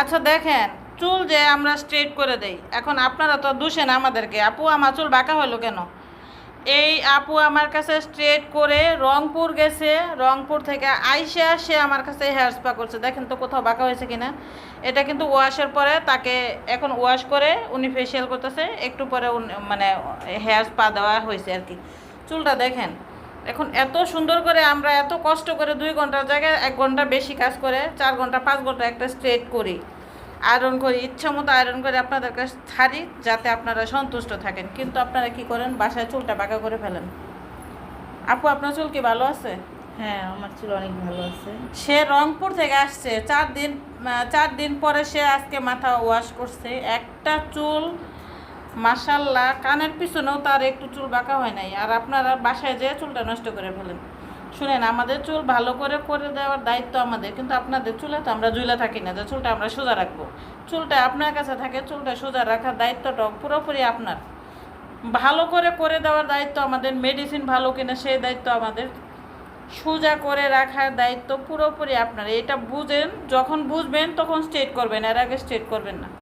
আচ্ছা দেখেন, চুল যে আমরা স্ট্রেট করে দেই, এখন আপনারা তো দোষেন আমাদেরকে, আপু আমার চুল বাঁকা হলো কেন? এই আপু আমার কাছে স্ট্রেট করে রংপুর গেছে, রংপুর থেকে আইসা সে আমার কাছে হেয়ার স্পা করছে। দেখেন তো কোথাও বাঁকা হয়েছে কিনা। এটা কিন্তু ওয়াশের পরে তাকে এখন ওয়াশ করে উনি ফেসিয়াল করতেছে, একটু পরে মানে হেয়ার স্পা দেওয়া হয়েছে আর কি। চুলটা দেখেন এখন এত সুন্দর করে, আমরা এত কষ্ট করে 2 ঘন্টার জায়গায় 1 ঘন্টা বেশি কাজ করে 4 ঘন্টা 5 ঘন্টা একটা স্ট্রেট করি, আয়রন করি, ইচ্ছা মতো আয়রন করে আপনাদের কাছে ছাড়ি যাতে আপনারা সন্তুষ্ট থাকেন। কিন্তু আপনারা কি করেন, বাসায় চুলটা বাঁকা করে ফেলেন। আপু আপনার চুল কি ভালো আছে? হ্যাঁ, আমার চুল অনেক ভালো আছে। সে রংপুর থেকে আসছে 4 দিন, 4 দিন পরে সে আজকে মাথা ওয়াশ করছে। একটা চুল মাশাল্লাহ, কানের পিছনেও তার একটু চুল বাঁকা হয় নাই, আর আপনারা বাসায় যেয়ে চুলটা নষ্ট করে ফেলেন। শুনেন, আমাদের চুল ভালো করে করে দেওয়ার দায়িত্ব আমাদের, কিন্তু আপনাদের চুলে তো আমরা জুইলা থাকি না যে চুলটা আমরা সোজা রাখবো। চুলটা আপনার কাছে থাকে, চুলটা সোজা রাখার দায়িত্বটা পুরোপুরি আপনার। ভালো করে করে দেওয়ার দায়িত্ব আমাদের, মেডিসিন ভালো কিনা সেই দায়িত্ব আমাদের, সোজা করে রাখার দায়িত্ব পুরোপুরি আপনার। এটা বুঝেন, যখন বুঝবেন তখন স্ট্রেট করবেন, এর আগে স্ট্রেট করবেন না।